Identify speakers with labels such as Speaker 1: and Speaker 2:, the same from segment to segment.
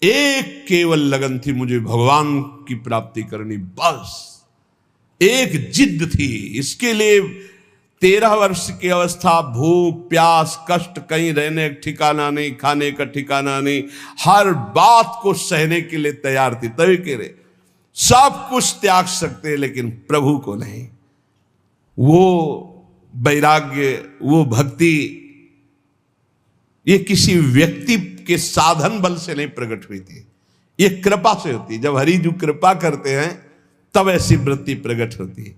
Speaker 1: एक केवल लगन थी, मुझे भगवान की प्राप्ति करनी, बस एक जिद थी। इसके लिए 13 वर्ष की अवस्था, भूख प्यास कष्ट, कहीं रहने का ठिकाना नहीं, खाने का ठिकाना नहीं, हर बात को सहने के लिए तैयार थी। तभी कह रहे सब कुछ त्याग सकते हैं लेकिन प्रभु को नहीं। वो वैराग्य, वो भक्ति, ये किसी व्यक्ति के साधन बल से नहीं प्रकट हुई थी, ये कृपा से होती। जब हरि जी कृपा करते हैं तब ऐसी वृत्ति प्रकट होती है।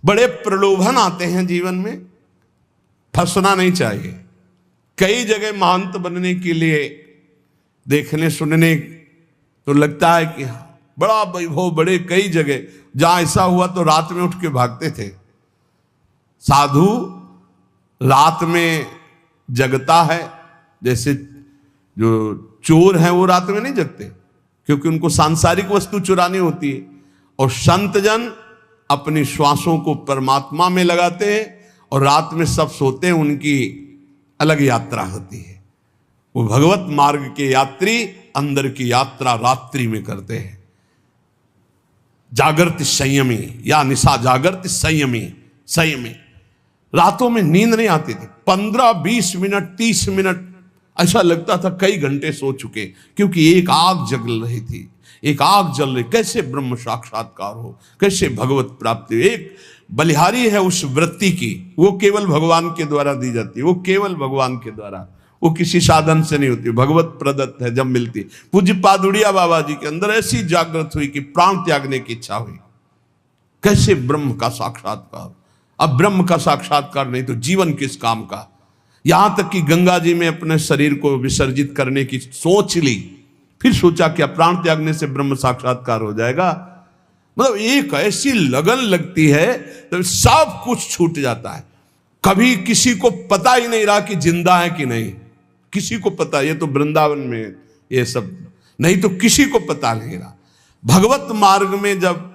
Speaker 1: बड़े प्रलोभन आते हैं जीवन में, फंसना नहीं चाहिए। कई जगह महंत बनने के लिए देखने सुनने तो लगता है कि बड़ा वैभव, बड़े कई जगह जहां ऐसा हुआ तो रात में उठ के भागते थे। साधु रात में जगता है, जैसे जो चोर हैं वो रात में नहीं जगते क्योंकि उनको सांसारिक वस्तु चुरानी होती है। और संत जन अपनी श्वासों को परमात्मा में लगाते हैं और रात में सब सोते हैं, उनकी अलग यात्रा होती है। वो भगवत मार्ग के यात्री अंदर की यात्रा रात्रि में करते हैं। जागृति संयमी या निशा जागृति संयमी। रातों में नींद नहीं आती थी। 15-20 मिनट 30 मिनट ऐसा लगता था कई घंटे सो चुके, क्योंकि एक आग जल रही थी, एक आग जल रही। कैसे ब्रह्म साक्षात्कार हो, कैसे भगवत प्राप्ति। एक बलिहारी है उस वृत्ति की, वो केवल भगवान के द्वारा दी जाती है, वो केवल भगवान के द्वारा, वो किसी साधन से नहीं होती, भगवत प्रदत्त है। जब मिलती पूज्य पादुड़िया बाबा जी के अंदर ऐसी जागृत हुई कि प्राण त्यागने की इच्छा हुई। कैसे ब्रह्म का साक्षात्कार। अब ब्रह्म का साक्षात्कार नहीं तो जीवन किस काम का। यहां तक कि गंगा जी में अपने शरीर को विसर्जित करने की सोच ली, फिर सोचा कि प्राण त्यागने से ब्रह्म साक्षात्कार हो जाएगा। मतलब एक ऐसी लगन लगती है तो सब कुछ छूट जाता है। कभी किसी को पता ही नहीं रहा कि जिंदा है कि नहीं, किसी को पता। ये तो वृंदावन में ये सब नहीं तो किसी को पता नहीं रहा। भगवत मार्ग में जब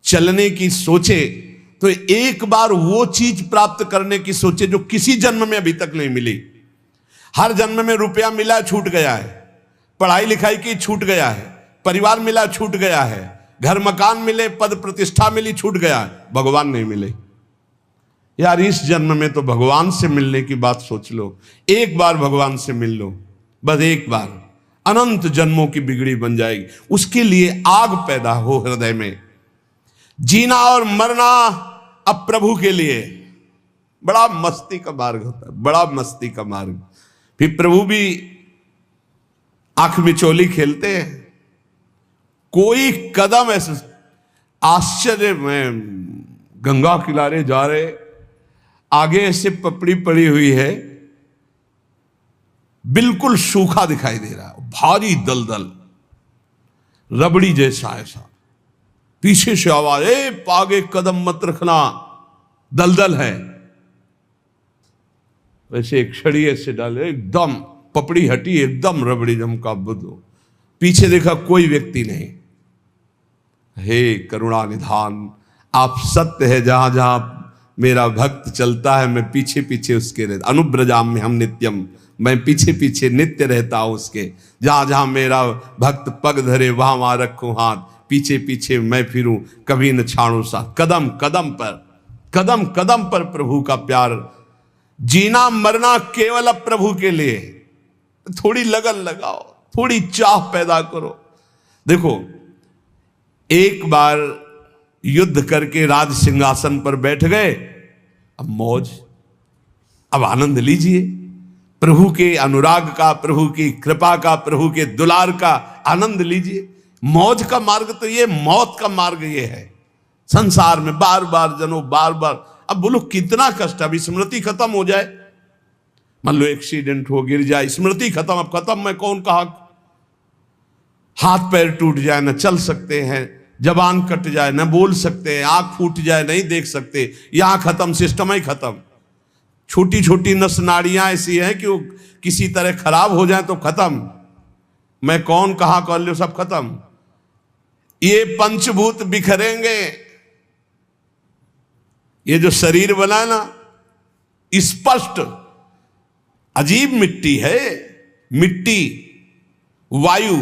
Speaker 1: चलने की सोचे तो एक बार वो चीज प्राप्त करने की सोचे जो किसी जन्म में अभी तक नहीं मिली। हर जन्म में रुपया मिला छूट गया है, पढ़ाई लिखाई की छूट गया है, परिवार मिला छूट गया है, घर मकान मिले, पद प्रतिष्ठा मिली छूट गया है, भगवान नहीं मिले। यार इस जन्म में तो भगवान से मिलने की बात सोच लो। एक बार भगवान से मिल लो, बस एक बार, अनंत जन्मों की बिगड़ी बन जाएगी। उसके लिए आग पैदा हो हृदय में। जीना और मरना अब प्रभु के लिए बड़ा मस्ती का मार्ग होता है, बड़ा मस्ती का मार्ग। फिर प्रभु भी आंख मिचोली खेलते हैं। कोई कदम ऐसे आश्चर्य में, गंगा किनारे जा रहे, आगे ऐसे पपड़ी पड़ी हुई है, बिल्कुल सूखा दिखाई दे रहा है, भारी दलदल, रबड़ी जैसा ऐसा। पीछे से आवाज, आगे कदम मत रखना, दलदल है। वैसे एक छड़ी ऐसे डाले, एकदम पपड़ी हटी, एकदम रबड़ी जमका बदलो। पीछे देखा कोई व्यक्ति नहीं। हे करुणा निधान, आप सत्य है, जहां जहां मेरा भक्त चलता है मैं पीछे पीछे उसके रहता। अनुब्रजाम में हम नित्यम, मैं पीछे पीछे नित्य रहता हूं उसके। जहां जहां मेरा भक्त पग धरे वहां वहां रखूं हाथ, पीछे पीछे मैं फिरूं, कभी न छाड़ू सा। कदम कदम पर प्रभु का प्यार। जीना मरना केवल अब प्रभु के लिए। थोड़ी लगन लगाओ, थोड़ी चाह पैदा करो। देखो एक बार युद्ध करके राज सिंहासन पर बैठ गए, अब मौज, अब आनंद लीजिए प्रभु के अनुराग का, प्रभु की कृपा का, प्रभु के दुलार का आनंद लीजिए। मौज का मार्ग तो ये, मौत का मार्ग ये है। संसार में बार बार जनो, बार बार। अब बोलो कितना कष्ट। अब स्मृति खत्म हो जाए, मान लो एक्सीडेंट हो, गिर जाए, स्मृति खत्म, अब खत्म, मैं कौन कहा। हाथ पैर टूट जाए, न चल सकते हैं, जबान कट जाए, न बोल सकते हैं, आंख फूट जाए, नहीं देख सकते, यहां खत्म, सिस्टम ही खत्म। छोटी छोटी नस नाड़ियां ऐसी हैं कि वो किसी तरह खराब हो जाए तो खत्म, मैं कौन कहा कर लो, सब खत्म। ये पंचभूत बिखरेंगे। ये जो शरीर बना ना, स्पष्ट अजीब मिट्टी है, मिट्टी वायु,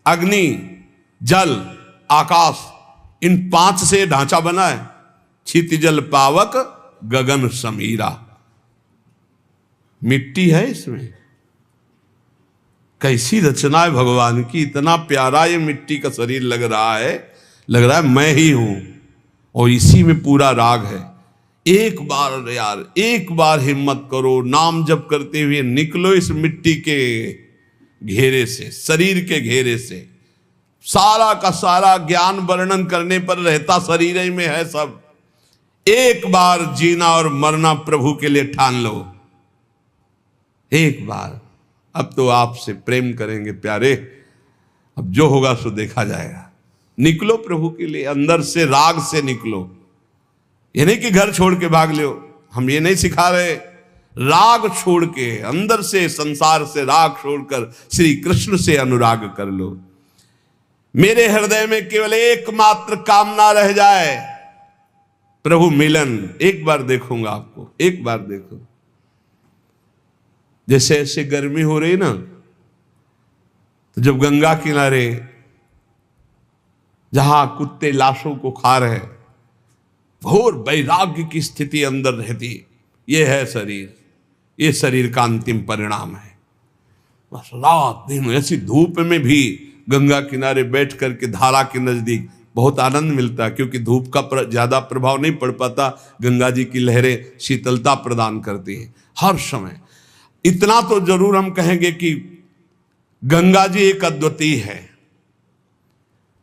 Speaker 1: अग्नि, जल, आकाश, इन 5 से ढांचा बना है। क्षितिजल पावक गगन समीरा, मिट्टी है इसमें। कैसी रचना है भगवान की, इतना प्यारा ये मिट्टी का शरीर लग रहा है मैं ही हूं, और इसी में पूरा राग है। एक बार यार, एक बार हिम्मत करो, नाम जप करते हुए निकलो इस मिट्टी के घेरे से, शरीर के घेरे से। सारा का सारा ज्ञान वर्णन करने पर रहता शरीर ही में है सब। एक बार जीना और मरना प्रभु के लिए ठान लो, एक बार। अब तो आपसे प्रेम करेंगे प्यारे, अब जो होगा सो देखा जाएगा। निकलो प्रभु के लिए, अंदर से राग से निकलो। ये नहीं कि घर छोड़ के भाग लो, हम ये नहीं सिखा रहे। राग छोड़ के, अंदर से, संसार से राग छोड़कर श्री कृष्ण से अनुराग कर लो। मेरे हृदय में केवल एकमात्र कामना रह जाए, प्रभु मिलन। एक बार देखूंगा आपको, एक बार देखो। जैसे ऐसे गर्मी हो रही ना, तो जब गंगा किनारे जहां कुत्ते लाशों को खा रहे, घोर वैराग्य की स्थिति अंदर रहती, ये है शरीर, ये शरीर का अंतिम परिणाम है। बस रात दिन ऐसी धूप में भी गंगा किनारे बैठ करके धारा के नजदीक बहुत आनंद मिलता है, क्योंकि धूप का ज्यादा प्रभाव नहीं पड़ पाता। गंगा जी की लहरें शीतलता प्रदान करती हैं हर समय। इतना तो जरूर हम कहेंगे कि गंगा जी एक अद्वितीय है,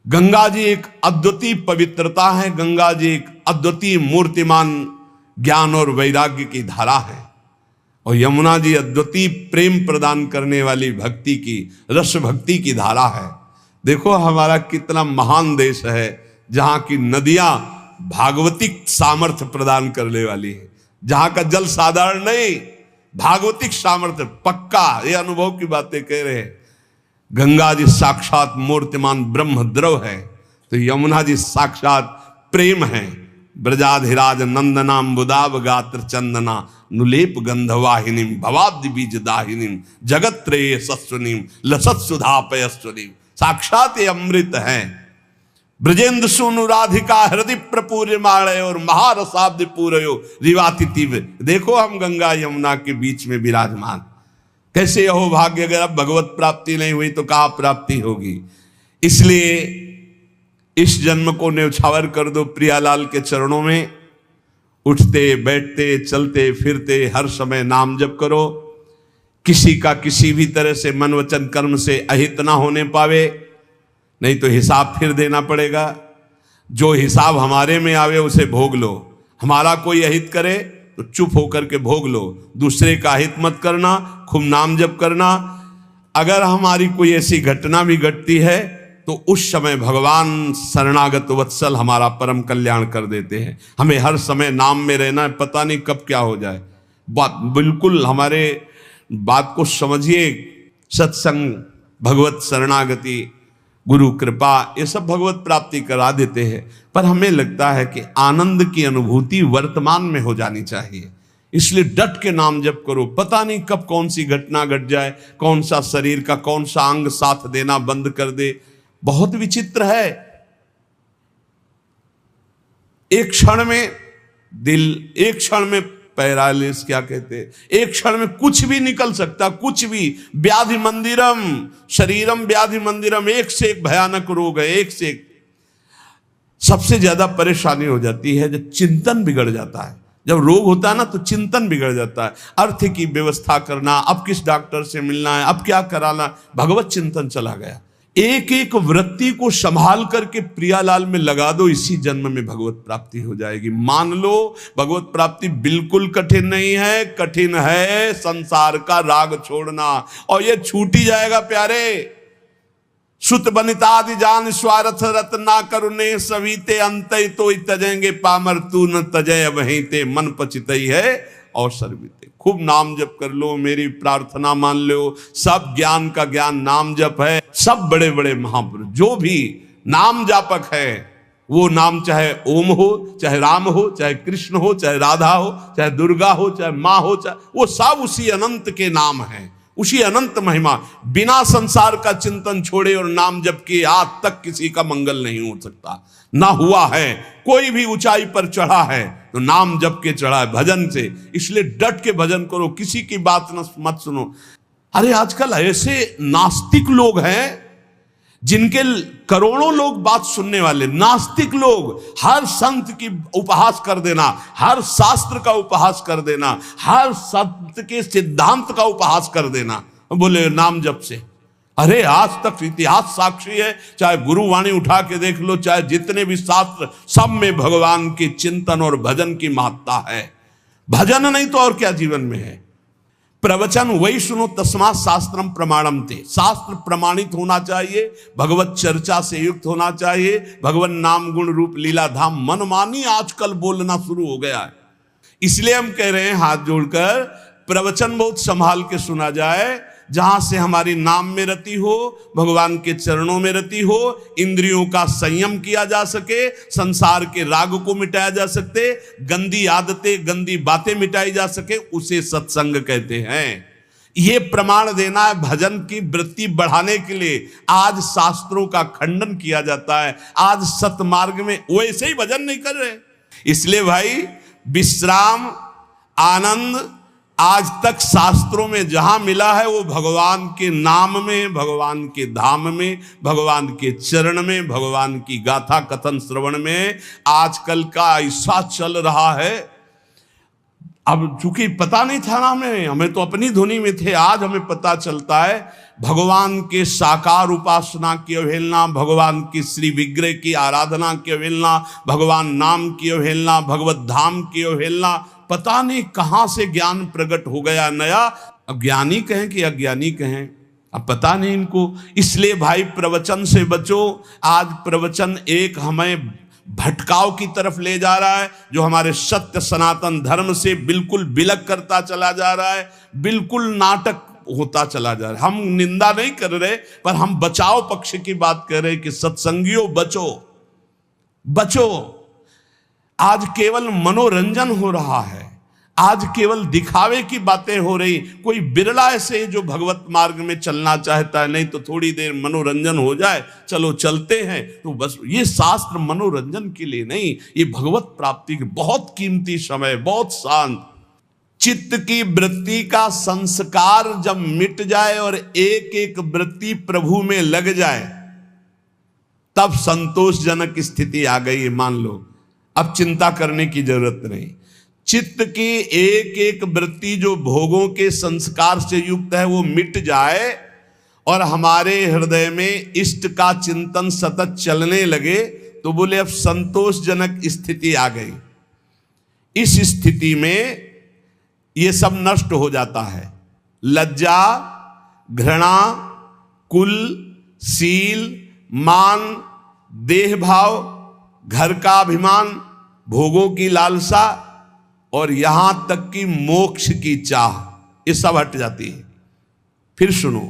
Speaker 1: गंगा जी एक अद्वितीय पवित्रता है, गंगा जी एक अद्वितीय मूर्तिमान ज्ञान और वैराग्य की धारा है, और यमुना जी अद्वितीय प्रेम प्रदान करने वाली भक्ति की, रस भक्ति की धारा है। देखो हमारा कितना महान देश है, जहां की नदियां भागवतिक सामर्थ्य प्रदान करने वाली है, जहां का जल साधारण नहीं, भागवतिक सामर्थ्य पक्का। ये अनुभव की बातें कह रहे हैं। गंगा जी साक्षात मूर्तिमान ब्रह्म द्रव है, तो यमुना जी साक्षात प्रेम है। ब्रजाधिराज नंदनाम बुदाव गात्र चंदना नुलेप गंधवाहिनीम भवाब्धि बीज दाहिनीम जगत त्रय सस्वनीम लसत सुधा पयस्वनीम। साक्षात ये अमृत है। ब्रजेंद्र सुनु राधिका हृदय प्रपूर्य माणय और महारसाब्द पूरयो रिवातिथिव। देखो हम गंगा यमुना के बीच में विराजमान। कैसे हो भाग्य, अगर अब भगवत प्राप्ति नहीं हुई तो कहाँ प्राप्ति होगी। इसलिए इस जन्म को न्यौछावर कर दो प्रियालाल के चरणों में। उठते बैठते चलते फिरते हर समय नाम जप करो। किसी का किसी भी तरह से मन वचन कर्म से अहित ना होने पावे, नहीं तो हिसाब फिर देना पड़ेगा। जो हिसाब हमारे में आवे उसे भोग लो। हमारा कोई अहित करे तो चुप होकर के भोग लो, दूसरे का हित मत करना, खूब नाम जप करना। अगर हमारी कोई ऐसी घटना भी घटती है तो उस समय भगवान शरणागत वत्सल हमारा परम कल्याण कर देते हैं। हमें हर समय नाम में रहना है, पता नहीं कब क्या हो जाए। बात बिल्कुल हमारे बात को समझिए। सत्संग, भगवत शरणागति, गुरु कृपा, ये सब भगवत प्राप्ति करा देते हैं, पर हमें लगता है कि आनंद की अनुभूति वर्तमान में हो जानी चाहिए। इसलिए डट के नाम जप करो। पता नहीं कब कौन सी घटना घट जाए, कौन सा शरीर का कौन सा अंग साथ देना बंद कर दे। बहुत विचित्र है। एक क्षण में दिल, एक क्षण में पैरालिस क्या कहते हैं, एक क्षण में कुछ भी निकल सकता, कुछ भी। व्याधि मंदिरम शरीरम व्याधि मंदिरम, एक से एक भयानक रोग है, एक से एक। सबसे ज्यादा परेशानी हो जाती है जब चिंतन बिगड़ जाता है। जब रोग होता है ना तो चिंतन बिगड़ जाता है। अर्थ की व्यवस्था करना, अब किस डॉक्टर से मिलना है, अब क्या कराना, भगवत चिंतन चला गया। एक एक वृत्ति को संभाल करके प्रियालाल में लगा दो, इसी जन्म में भगवत प्राप्ति हो जाएगी। मान लो भगवत प्राप्ति बिल्कुल कठिन नहीं है, कठिन है संसार का राग छोड़ना, और ये छूट ही जाएगा प्यारे। सुत बनितादि जान स्वार्थ रत ना करुणे सवीते अंत तो तजेंगे पामर तू न तजय वहीं ते मन पचितई है और सर्विते। खूब नाम जप कर लो, मेरी प्रार्थना मान लो। सब ज्ञान का ज्ञान नाम जप है। सब बड़े बड़े महापुरुष जो भी नाम जापक है, वो नाम चाहे ओम हो, चाहे राम हो, चाहे कृष्ण हो, चाहे राधा हो, चाहे दुर्गा हो, चाहे माँ हो, चाहे वो सब उसी अनंत के नाम हैं, उसी अनंत महिमा। बिना संसार का चिंतन छोड़े और नाम जप के आज तक किसी का मंगल नहीं हो सकता, ना हुआ है। कोई भी ऊंचाई पर चढ़ा है तो नाम जप के चढ़ा है, भजन से। इसलिए डट के भजन करो, किसी की बात मत सुनो। अरे आजकल ऐसे नास्तिक लोग हैं जिनके करोड़ों लोग बात सुनने वाले, नास्तिक लोग, हर संत की उपहास कर देना, हर शास्त्र का उपहास कर देना, हर संत के सिद्धांत का उपहास कर देना, बोले नाम जप से। अरे आज तक इतिहास साक्षी है, चाहे गुरुवाणी उठा के देख लो, चाहे जितने भी शास्त्र, सब में भगवान के चिंतन और भजन की महत्ता है। भजन नहीं तो और क्या जीवन में है। प्रवचन वही सुनो तस्मात् शास्त्रम प्रमाणम थे, शास्त्र प्रमाणित होना चाहिए, भगवत चर्चा से युक्त होना चाहिए, भगवान नाम गुण रूप लीला धाम मनमानी आजकल बोलना शुरू हो गया है। इसलिए हम कह रहे हैं हाथ जोड़कर, प्रवचन बहुत संभाल के सुना जाए, जहां से हमारी नाम में रति हो, भगवान के चरणों में रति हो, इंद्रियों का संयम किया जा सके, संसार के राग को मिटाया जा सके, गंदी आदतें गंदी बातें मिटाई जा सके, उसे सत्संग कहते हैं। ये प्रमाण देना है भजन की वृत्ति बढ़ाने के लिए। आज शास्त्रों का खंडन किया जाता है, आज सतमार्ग में वैसे ही भजन नहीं कर रहे। इसलिए भाई विश्राम आनंद आज तक शास्त्रों में जहां मिला है वो भगवान के नाम में, भगवान के धाम में, भगवान के चरण में, भगवान की गाथा कथन श्रवण में। आजकल का ऐसा चल रहा है, अब चूंकि पता नहीं था ना हमें तो अपनी धुनी में थे, आज हमें पता चलता है भगवान के साकार उपासना की अवहेलना, भगवान की श्री विग्रह की आराधना की अवहेलना, भगवान नाम की अवहेलना, भगवत धाम की अवहेलना। पता नहीं कहां से ज्ञान प्रकट हो गया नया, अब ज्ञानी कहें कि अज्ञानी कहें, अब पता नहीं इनको। इसलिए भाई प्रवचन से बचो। आज प्रवचन एक हमें भटकाव की तरफ ले जा रहा है, जो हमारे सत्य सनातन धर्म से बिल्कुल विलग करता चला जा रहा है, बिल्कुल नाटक होता चला जा रहा है। हम निंदा नहीं कर रहे, पर हम बचाव पक्ष की बात कर रहे कि सत्संगियों बचो, बचो। आज केवल मनोरंजन हो रहा है, आज केवल दिखावे की बातें हो रही। कोई बिरला ऐसे जो भगवत मार्ग में चलना चाहता है, नहीं तो थोड़ी देर मनोरंजन हो जाए, चलो चलते हैं, तो बस। ये शास्त्र मनोरंजन के लिए नहीं, ये भगवत प्राप्ति के बहुत कीमती समय, बहुत शांत। चित्त की वृत्ति का संस्कार जब मिट जाए और एक एक वृत्ति प्रभु में लग जाए, तब संतोषजनक स्थिति आ गई है। मान लो अब चिंता करने की जरूरत नहीं। चित्त की एक एक वृत्ति जो भोगों के संस्कार से युक्त है वो मिट जाए और हमारे हृदय में इष्ट का चिंतन सतत चलने लगे, तो बोले अब संतोषजनक स्थिति आ गई। इस स्थिति में ये सब नष्ट हो जाता है। लज्जा, घृणा, कुल, सील, मान, देह भाव, घर का अभिमान, भोगों की लालसा और यहां तक कि मोक्ष की चाह, ये सब हट जाती है। फिर सुनो,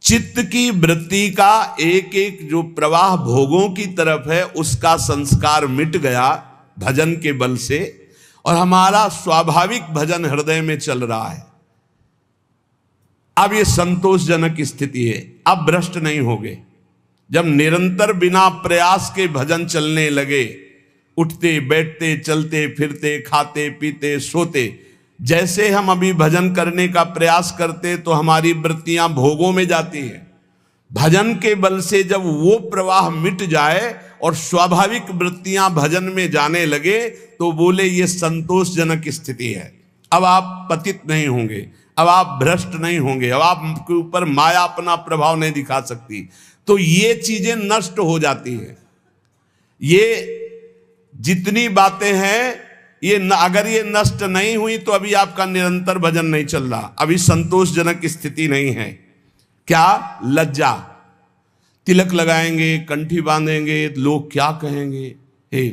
Speaker 1: चित्त की वृत्ति का एक एक जो प्रवाह भोगों की तरफ है, उसका संस्कार मिट गया भजन के बल से, और हमारा स्वाभाविक भजन हृदय में चल रहा है। अब ये संतोषजनक स्थिति है, अब भ्रष्ट नहीं होगे। जब निरंतर बिना प्रयास के भजन चलने लगे, उठते बैठते चलते फिरते खाते पीते सोते, जैसे हम अभी भजन करने का प्रयास करते तो हमारी वृत्तियां भोगों में जाती हैं। भजन के बल से जब वो प्रवाह मिट जाए और स्वाभाविक वृत्तियां भजन में जाने लगे, तो बोले ये संतोषजनक स्थिति है। अब आप पतित नहीं होंगे, अब आप भ्रष्ट नहीं होंगे, अब आपके ऊपर माया अपना प्रभाव नहीं दिखा सकती। तो ये चीजें नष्ट हो जाती हैं। ये जितनी बातें हैं, ये अगर ये नष्ट नहीं हुई तो अभी आपका निरंतर भजन नहीं चल रहा, अभी संतोषजनक स्थिति नहीं है। क्या? लज्जा, तिलक लगाएंगे, कंठी बांधेंगे, लोग क्या कहेंगे। हे,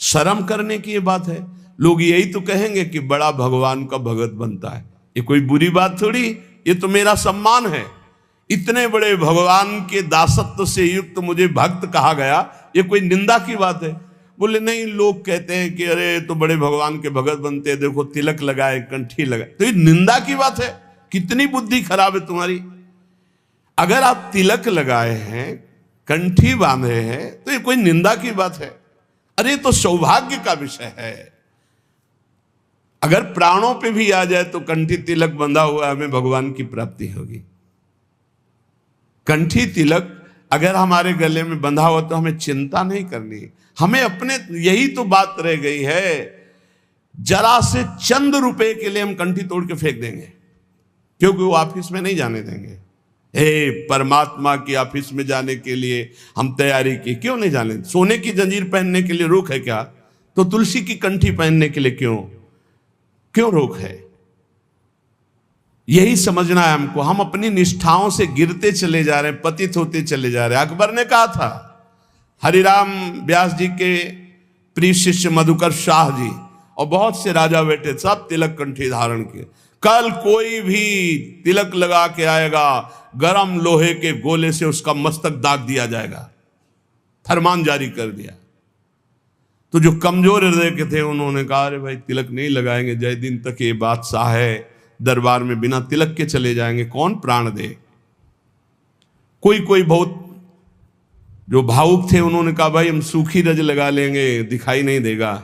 Speaker 1: शर्म करने की ये बात है। लोग यही तो कहेंगे कि बड़ा भगवान का भगत बनता है। ये कोई बुरी बात थोड़ी, ये तो मेरा सम्मान है। इतने बड़े भगवान के दासत्व से युक्त मुझे भक्त कहा गया, ये कोई निंदा की बात है? बोले नहीं, लोग कहते हैं कि अरे तो बड़े भगवान के भगत बनते हैं, देखो तिलक लगाए, कंठी लगाए, तो ये निंदा की बात है कितनी बुद्धि खराब है तुम्हारी। अगर आप तिलक लगाए हैं, कंठी बांधे हैं, तो ये कोई निंदा की बात है? अरे तो सौभाग्य का विषय है। अगर प्राणों पे भी आ जाए तो कंठी तिलक बंधा हुआ हमें भगवान की प्राप्ति होगी। कंठी तिलक अगर हमारे गले में बंधा हुआ तो हमें चिंता नहीं करनी। हमें अपने, यही तो बात रह गई है, जरा से चंद रुपए के लिए हम कंठी तोड़ के फेंक देंगे, क्योंकि वो ऑफिस में नहीं जाने देंगे। हे परमात्मा की ऑफिस में जाने के लिए हम तैयारी की, क्यों नहीं जाने? सोने की जंजीर पहनने के लिए रोक है क्या? तो तुलसी की कंठी पहनने के लिए क्यों रोक है? यही समझना है हमको। हम अपनी निष्ठाओं से गिरते चले जा रहे हैं, पतित होते चले जा रहे हैं। अकबर ने कहा था, हरिराम व्यास जी के प्रिय शिष्य मधुकर शाह जी और बहुत से राजा बेटे सब तिलक कंठी धारण किए। कल कोई भी तिलक लगा के आएगा, गरम लोहे के गोले से उसका मस्तक दाग दिया जाएगा, फरमान जारी कर दिया। तो जो कमजोर हृदय के थे उन्होंने कहा, अरे भाई तिलक नहीं लगाएंगे, जय दिन तक ये बादशाह है, दरबार में बिना तिलक के चले जाएंगे, कौन प्राण दे। कोई बहुत जो भावुक थे उन्होंने कहा, भाई हम सूखी रज लगा लेंगे, दिखाई नहीं देगा,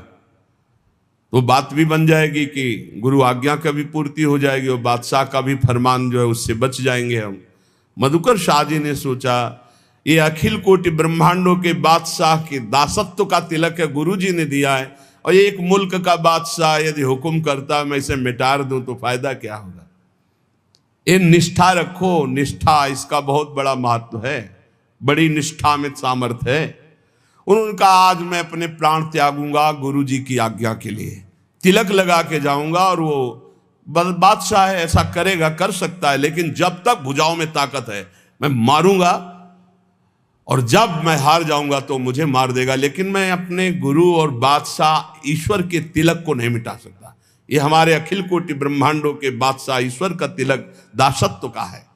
Speaker 1: तो बात भी बन जाएगी कि गुरु आज्ञा का भी पूर्ति हो जाएगी और बादशाह का भी फरमान जो है उससे बच जाएंगे हम। मधुकर शाह जी ने सोचा, ये अखिल कोटि ब्रह्मांडों के बादशाह के दासत्व का तिलक है, गुरु जी ने दिया है, और ये एक मुल्क का बादशाह यदि हुक्म करता मैं इसे मिटार दूं तो फायदा क्या होगा। ये निष्ठा रखो, निष्ठा इसका बहुत बड़ा महत्व है, बड़ी निष्ठा में सामर्थ्य है। उन्होंने कहा, आज मैं अपने प्राण त्यागूंगा गुरु जी की आज्ञा के लिए, तिलक लगा के जाऊंगा। और वो बादशाह है, ऐसा करेगा, कर सकता है, लेकिन जब तक भुजाओं में ताकत है मैं मारूंगा, और जब मैं हार जाऊंगा तो मुझे मार देगा, लेकिन मैं अपने गुरु और बादशाह ईश्वर के तिलक को नहीं मिटा सकता। ये हमारे अखिल कोटि ब्रह्मांडों के बादशाह ईश्वर का तिलक दासत्व का है।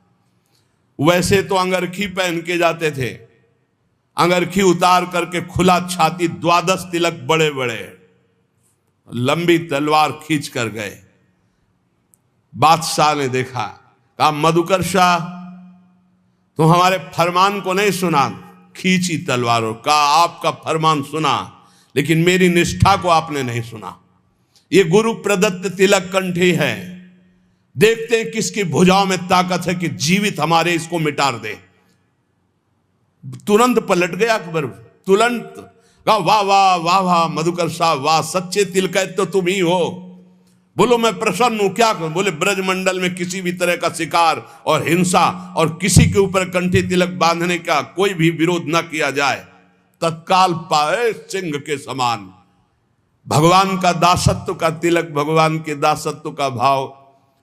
Speaker 1: वैसे तो अंगरखी पहन के जाते थे, अंगरखी उतार करके खुला छाती, 12 तिलक बड़े बड़े, लंबी तलवार खींच कर गए। बादशाह ने देखा, कहा, मधुकर शाह तुम हमारे फरमान को नहीं सुना, खींची तलवारों। कहा, आपका फरमान सुना, लेकिन मेरी निष्ठा को आपने नहीं सुना। ये गुरु प्रदत्त तिलक कंठी है, देखते हैं किसकी भुजाओं में ताकत है कि जीवित हमारे इसको मिटार दे। तुरंत पलट गया अकबर, तुरंत कहा, वाह वाह वाह वाह मधुकर शाह, वाह, सच्चे तिलक तो तुम ही हो। बोलो मैं प्रसन्न हूं, क्या करूं? बोले ब्रजमंडल में किसी भी तरह का शिकार और हिंसा और किसी के ऊपर कंठी तिलक बांधने का कोई भी विरोध न किया जाए, तत्काल पाए सिंह के समान। भगवान का दासत्व का तिलक, भगवान के दासत्व का भाव,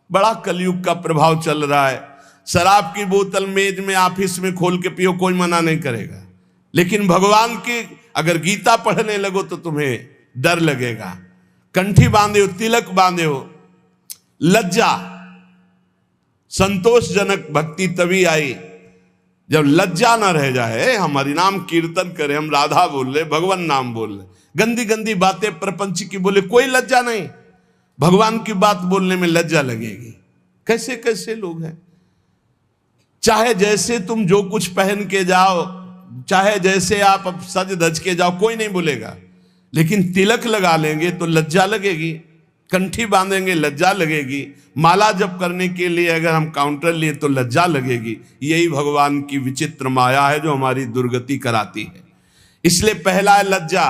Speaker 1: बड़ा कलयुग का प्रभाव चल रहा है। शराब की बोतल मेज में ऑफिस में खोल के पियो, कोई मना नहीं करेगा, लेकिन भगवान की अगर गीता पढ़ने लगो तो तुम्हें डर लगेगा। कंठी बांधे हो, तिलक बांधे हो, लज्जा। संतोषजनक भक्ति तभी आई जब लज्जा ना रह जाए। हम हरिनाम कीर्तन करें, हम राधा बोल रहे, भगवान नाम बोल रहे, गंदी गंदी बातें प्रपंच की बोले, कोई लज्जा नहीं। भगवान की बात बोलने में लज्जा लगेगी। कैसे कैसे लोग हैं। चाहे जैसे तुम जो कुछ पहन के जाओ, चाहे जैसे आप सज धज के जाओ, कोई नहीं बोलेगा, लेकिन तिलक लगा लेंगे तो लज्जा लगेगी, कंठी बांधेंगे लज्जा लगेगी, माला जप करने के लिए अगर हम काउंटर लिए तो लज्जा लगेगी। यही भगवान की विचित्र माया है जो हमारी दुर्गति कराती है। इसलिए पहला है लज्जा।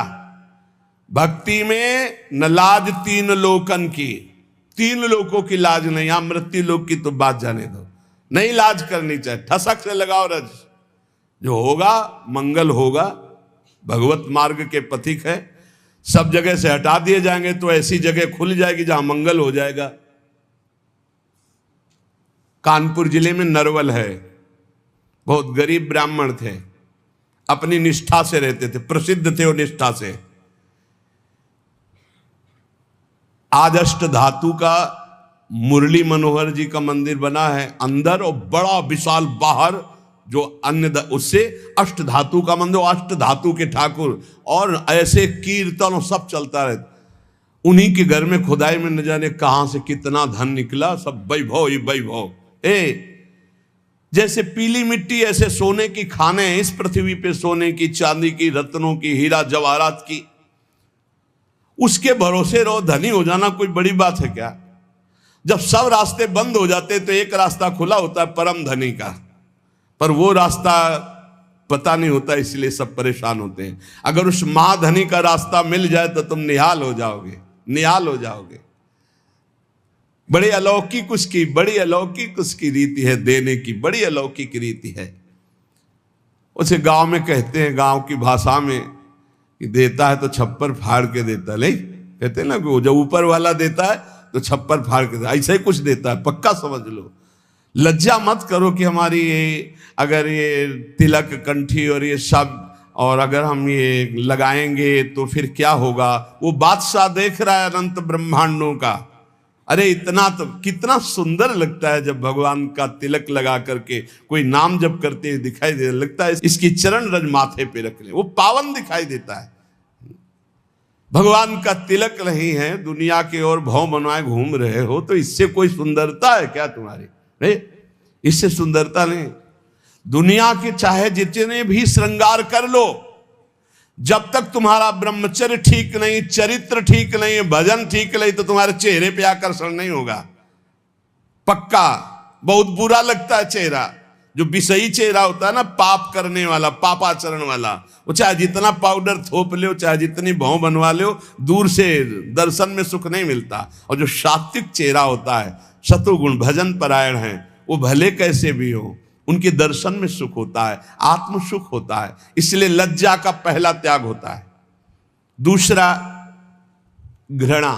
Speaker 1: भक्ति में न लाज तीन लोकन की, 3 लोगों की लाज नहीं, यहां मृत्यु लोक की तो बात जाने दो, नहीं लाज करनी चाहिए। ठसक से लगाओ रज, जो होगा मंगल होगा। भगवत मार्ग के पथिक है, सब जगह से हटा दिए जाएंगे तो ऐसी जगह खुल जाएगी जहां मंगल हो जाएगा। कानपुर जिले में नरवल है, बहुत गरीब ब्राह्मण थे, अपनी निष्ठा से रहते थे, प्रसिद्ध थे वो निष्ठा से। आज अष्ट धातु का मुरली मनोहर जी का मंदिर बना है अंदर, और बड़ा विशाल बाहर जो अन्य उससे अष्ट धातु का मंदिर, अष्ट धातु के ठाकुर, और ऐसे कीर्तन सब चलता रहता। उन्हीं के घर में खुदाई में न जाने कहां से कितना धन निकला, सब वैभव ही वैभव। जैसे पीली मिट्टी ऐसे सोने की खाने हैं इस पृथ्वी पे, सोने की, चांदी की, रत्नों की, हीरा जवाहरात की। उसके भरोसे रहो, धनी हो जाना कोई बड़ी बात है क्या? जब सब रास्ते बंद हो जाते तो एक रास्ता खुला होता है परम धनी का, पर वो रास्ता पता नहीं होता, इसलिए सब परेशान होते हैं। अगर उस महाधनी का रास्ता मिल जाए तो तुम निहाल हो जाओगे, निहाल हो जाओगे। बड़ी अलौकिक उसकी, बड़ी अलौकिक उसकी रीति है देने की, बड़ी अलौकिक रीति है। उसे गांव में कहते हैं, गांव की भाषा में, कि देता है तो छप्पर फाड़ के देता है। नहीं कहते ना, कि जब ऊपर वाला देता है तो छप्पर फाड़ के देता, ऐसा ही कुछ देता है, पक्का समझ लो। लज्जा मत करो कि हमारी ये, अगर ये तिलक, कंठी और ये सब, और अगर हम ये लगाएंगे तो फिर क्या होगा। वो बादशाह देख रहा है अनंत ब्रह्मांडों का। अरे इतना तो कितना सुंदर लगता है जब भगवान का तिलक लगा करके कोई नाम जप करते दिखाई दे, लगता है इसकी चरण रज माथे पे रख ले, वो पावन दिखाई देता है। भगवान का तिलक नहीं है, दुनिया के और भव बनवाए घूम रहे हो, तो इससे कोई सुंदरता है क्या तुम्हारी? नहीं, इससे सुंदरता नहीं। दुनिया के चाहे जितने भी श्रृंगार कर लो, जब तक तुम्हारा ब्रह्मचर्य ठीक नहीं, चरित्र ठीक नहीं, भजन ठीक नहीं, तो तुम्हारे चेहरे पे आकर्षण नहीं होगा, पक्का। बहुत बुरा लगता है चेहरा, जो विषयी चेहरा होता है ना, पाप करने वाला, पापाचरण वाला, वो चाहे जितना पाउडर थोप ले, चाहे जितनी भौं बनवा ले, दूर से दर्शन में सुख नहीं मिलता। और जो सात्विक चेहरा होता है, शत्रुगुण भजन परायण है, वो भले कैसे भी हो, उनके दर्शन में सुख होता है, आत्म सुख होता है। इसलिए लज्जा का पहला त्याग होता है। दूसरा, घृणा।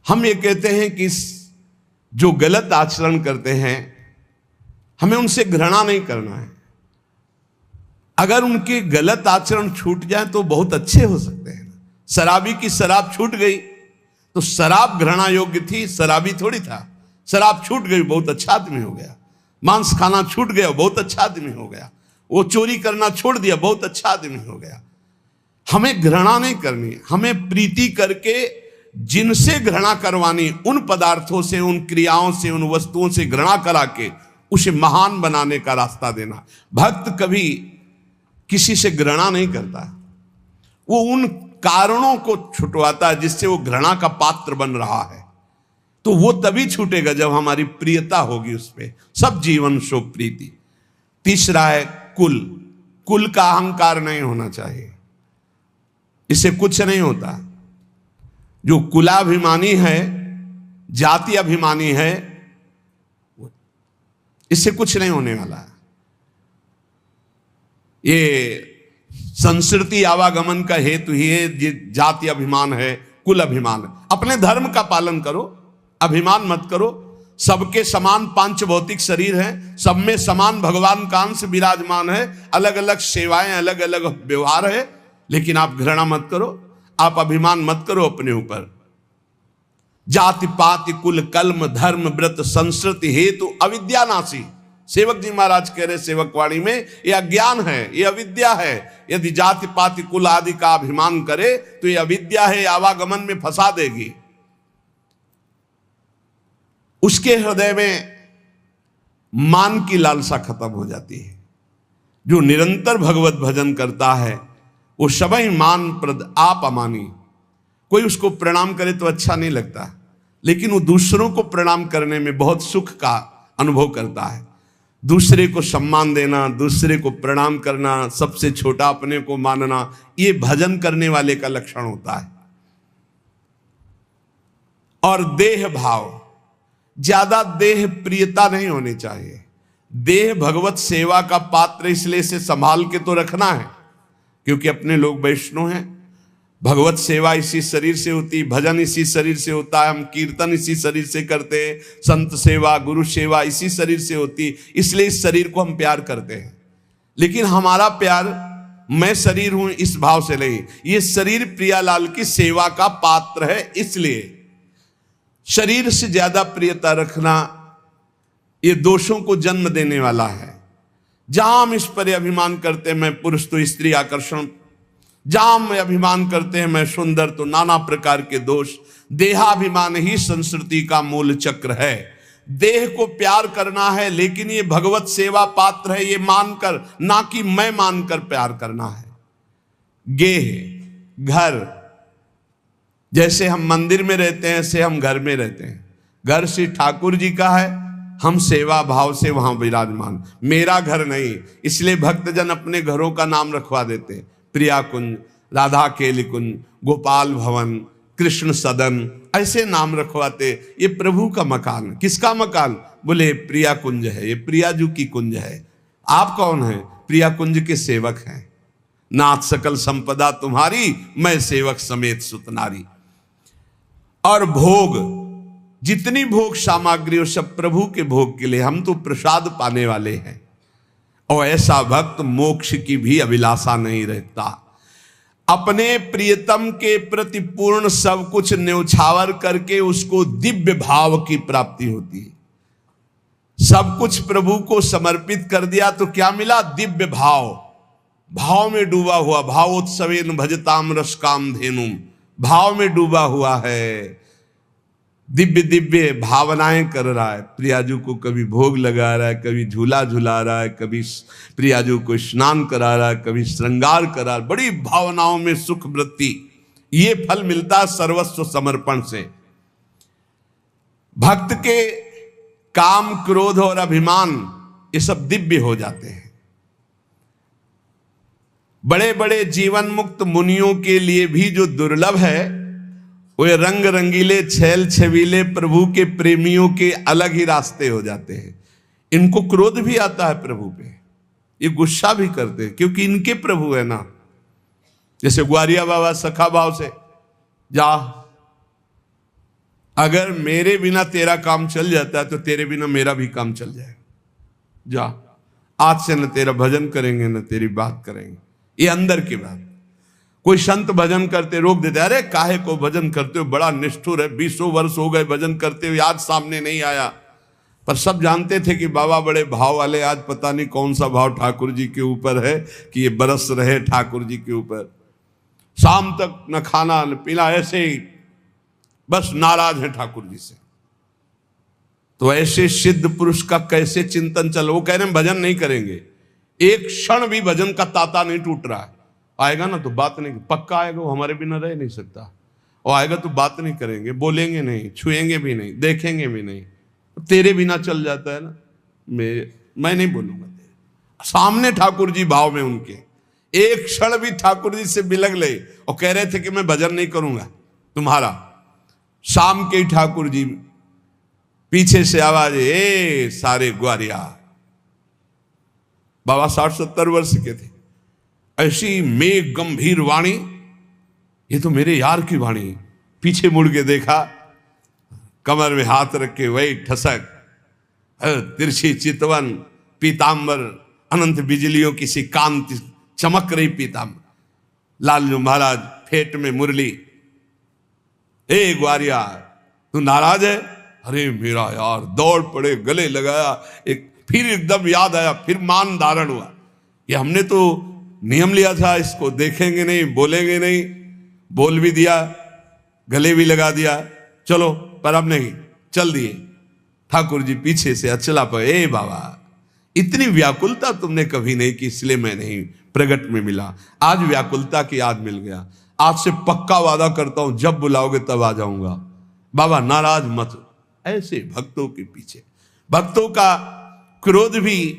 Speaker 1: हम ये कहते हैं कि जो गलत आचरण करते हैं, हमें उनसे घृणा नहीं करना है। अगर उनके गलत आचरण छूट जाए तो बहुत अच्छे हो सकते हैं। शराबी की शराब छूट गई तो शराब घृणा योग्य थी, शराबी थोड़ी था। शराब छूट गई, बहुत अच्छा आदमी हो गया। मांस खाना छूट गया, बहुत अच्छा आदमी हो गया। वो चोरी करना छोड़ दिया, बहुत अच्छा आदमी हो गया। हमें घृणा नहीं करनी, हमें प्रीति करके जिनसे घृणा करवानी, उन पदार्थों से, उन क्रियाओं से, उन वस्तुओं से घृणा करा के उसे महान बनाने का रास्ता देना। भक्त कभी किसी से घृणा नहीं करता, वो उन कारणों को छुटवाता है जिससे वो घृणा का पात्र बन रहा है। तो वो तभी छूटेगा जब हमारी प्रियता होगी उस पर। सब जीवन शो प्रीति। तीसरा है कुल। कुल का अहंकार नहीं होना चाहिए, इससे कुछ नहीं होता। जो कुलाभिमानी है, जाति अभिमानी है, इससे कुछ नहीं होने वाला है। ये संस्कृति आवागमन का हेतु ही है, जाति अभिमान है, कुल अभिमान है। अपने धर्म का पालन करो, अभिमान मत करो। सबके समान पांच भौतिक शरीर हैं, सब में समान भगवान का अंश विराजमान है, अलग अलग सेवाएं, अलग अलग व्यवहार है, लेकिन आप घृणा मत करो, आप अभिमान मत करो अपने ऊपर। जाति पाति कुल कल्म धर्म व्रत संस्कृति हेतु अविद्यानाशी। सेवक जी महाराज कह रहे सेवकवाणी में, ये अज्ञान है, ये अविद्या है। यदि जाति पाति कुल आदि का अभिमान करे तो ये अविद्या है, आवागमन में फंसा देगी। उसके हृदय में मान की लालसा खत्म हो जाती है। जो निरंतर भगवत भजन करता है वो सभी मान प्रद आप अमानी। कोई उसको प्रणाम करे तो अच्छा नहीं लगता, लेकिन वो दूसरों को प्रणाम करने में बहुत सुख का अनुभव करता है। दूसरे को सम्मान देना, दूसरे को प्रणाम करना, सबसे छोटा अपने को मानना, ये भजन करने वाले का लक्षण होता है। और देह भाव, ज्यादा देह प्रियता नहीं होनी चाहिए। देह भगवत सेवा का पात्र, इसलिए इसे संभाल के तो रखना है, क्योंकि अपने लोग वैष्णव हैं। भगवत सेवा इसी शरीर से होती, भजन इसी शरीर से होता है, हम कीर्तन इसी शरीर से करते हैं, संत सेवा गुरु सेवा इसी शरीर से होती, इसलिए इस शरीर को हम प्यार करते हैं। लेकिन हमारा प्यार मैं शरीर हूं इस भाव से नहीं, ये शरीर प्रियालाल की सेवा का पात्र है, इसलिए शरीर से ज्यादा प्रियता रखना ये दोषों को जन्म देने वाला है। जहां हम इस पर अभिमान करते हैं, मैं पुरुष तो स्त्री आकर्षण जहां में अभिमान करते हैं मैं सुंदर, तो नाना प्रकार के दोष। देहाभिमान ही संस्कृति का मूल चक्र है। देह को प्यार करना है, लेकिन ये भगवत सेवा पात्र है ये मानकर, ना कि मैं मानकर प्यार करना है। गेह घर, जैसे हम मंदिर में रहते हैं ऐसे हम घर में रहते हैं। घर श्री ठाकुर जी का है, हम सेवा भाव से वहां विराजमान। मेरा घर नहीं, इसलिए भक्तजन अपने घरों का नाम रखवा देते हैं। प्रिया कुंज, राधा केली कुंज, गोपाल भवन, कृष्ण सदन, ऐसे नाम रखवाते। ये प्रभु का मकान है। किसका मकान? बोले प्रिया कुंज है, ये प्रियाजू की कुंज है। आप कौन है? प्रिया कुंज के सेवक हैं। नाथ सकल संपदा तुम्हारी, मैं सेवक समेत सुतनारी। और भोग, जितनी भोग सामग्री वो सब प्रभु के भोग के लिए, हम तो प्रसाद पाने वाले हैं। और ऐसा भक्त मोक्ष की भी अभिलाषा नहीं रहता। अपने प्रियतम के प्रति पूर्ण सब कुछ न्यौछावर करके उसको दिव्य भाव की प्राप्ति होती है। सब कुछ प्रभु को समर्पित कर दिया तो क्या मिला? दिव्य भाव। भाव में डूबा हुआ, भावोत्सवेन भजताम रस काम धेनुम, भाव में डूबा हुआ है, दिव्य दिव्य भावनाएं कर रहा है। प्रियाजू को कभी भोग लगा रहा है, कभी झूला झुला रहा है, कभी प्रियाजू को स्नान करा रहा है, कभी श्रृंगार करा रहा है। बड़ी भावनाओं में सुख वृत्ति। ये फल मिलता है सर्वस्व समर्पण से। भक्त के काम, क्रोध और अभिमान ये सब दिव्य हो जाते हैं। बड़े बड़े जीवन मुक्त मुनियों के लिए भी जो दुर्लभ है, वे रंग रंगीले छैल छबीले प्रभु के प्रेमियों के अलग ही रास्ते हो जाते हैं। इनको क्रोध भी आता है प्रभु पे, ये गुस्सा भी करते हैं, क्योंकि इनके प्रभु है ना। जैसे ग्वारिया बाबा सखा भाव से, जा अगर मेरे बिना तेरा काम चल जाता है तो तेरे बिना मेरा भी काम चल जाएगा। जा, आज से न तेरा भजन करेंगे न तेरी बात करेंगे। ये अंदर की बात। कोई संत भजन करते रोक देते, अरे काहे को भजन करते हो, बड़ा निष्ठुर है, 20 वर्ष हो गए भजन करते हुए, आज सामने नहीं आया। पर सब जानते थे कि बाबा बड़े भाव वाले, आज पता नहीं कौन सा भाव ठाकुर जी के ऊपर है कि ये बरस रहे ठाकुर जी के ऊपर। शाम तक न खाना न पीना, ऐसे ही बस नाराज है ठाकुर जी से। तो ऐसे सिद्ध पुरुष का कैसे चिंतन चल? वो कह रहे हैं भजन नहीं करेंगे, एक क्षण भी भजन का ताता नहीं टूट रहा है। आएगा ना तो बात नहीं, पक्का आएगा, वो हमारे बिना रह नहीं सकता। और आएगा तो बात नहीं करेंगे, बोलेंगे नहीं, छुएंगे भी नहीं, देखेंगे भी नहीं। तेरे बिना चल जाता है ना, मैं नहीं बोलूंगा तेरे सामने। ठाकुर जी भाव में उनके, एक क्षण भी ठाकुर जी से बिलग ले और कह रहे थे कि मैं भजन नहीं करूंगा तुम्हारा। शाम के ही ठाकुर जी पीछे से आवाज, ए सारे ग्वारिया। बाबा 60-70 वर्ष के थे। ऐसी मेघ गंभीर वाणी, ये तो मेरे यार की वाणी। पीछे मुड़ के देखा, कमर में हाथ रख के वही ठसक, तिरछी चितवन, पीतांबर, अनंत बिजलियों की सी कांति चमक रही पीतांबर। लालजू महाराज फेट में मुरली। ए ग्वारिया, तू नाराज है? अरे मेरा यार, दौड़ पड़े, गले लगाया। एक फिर एकदम याद आया, फिर मान धारण हुआ। ये हमने तो नियम लिया था, इसको देखेंगे नहीं, बोलेंगे नहीं। बोल भी दिया, गले भी लगा दिया, चलो, पर अब नहीं, चल दिए। ठाकुर जी पीछे से अचला पर, ए बाबा, इतनी व्याकुलता तुमने कभी नहीं की, इसलिए मैं नहीं प्रगट में मिला। आज व्याकुलता की याद मिल गया। आज से पक्का वादा करता हूं, जब बुलाओगे तब आ जाऊंगा। बाबा नाराज मत। ऐसे भक्तों के पीछे, भक्तों का क्रोध भी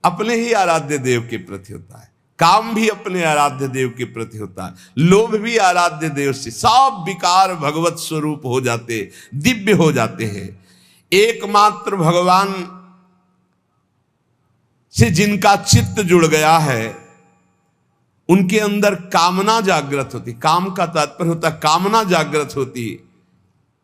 Speaker 1: अपने ही आराध्य देव के प्रति होता है, काम भी अपने आराध्य देव के प्रति होता है, लोभ भी आराध्य देव से। सब विकार भगवत स्वरूप हो जाते, दिव्य हो जाते हैं। एकमात्र भगवान से जिनका चित्त जुड़ गया है, उनके अंदर कामना जागृत होती। काम का तात्पर्य होता है कामना जागृत होती,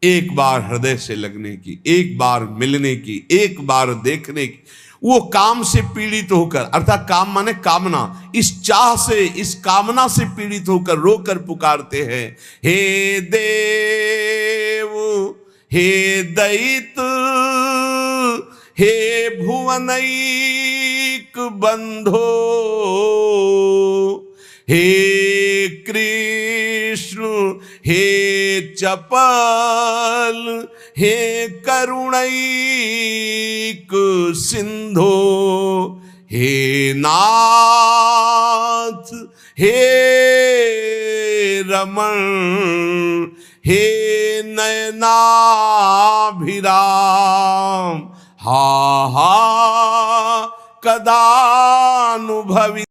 Speaker 1: एक बार हृदय से लगने की, एक बार मिलने की, एक बार देखने की। वो काम से पीड़ित होकर, अर्थात काम माने कामना, इस चाह से, इस कामना से पीड़ित होकर रोकर पुकारते हैं, हे देव, हे दैत, हे भुवनैक बंधो, हे चपल, हे करुणैक सिंधो, हे नाथ हे रमण, हे नयनाभिराम, हा हा कदानुभवी।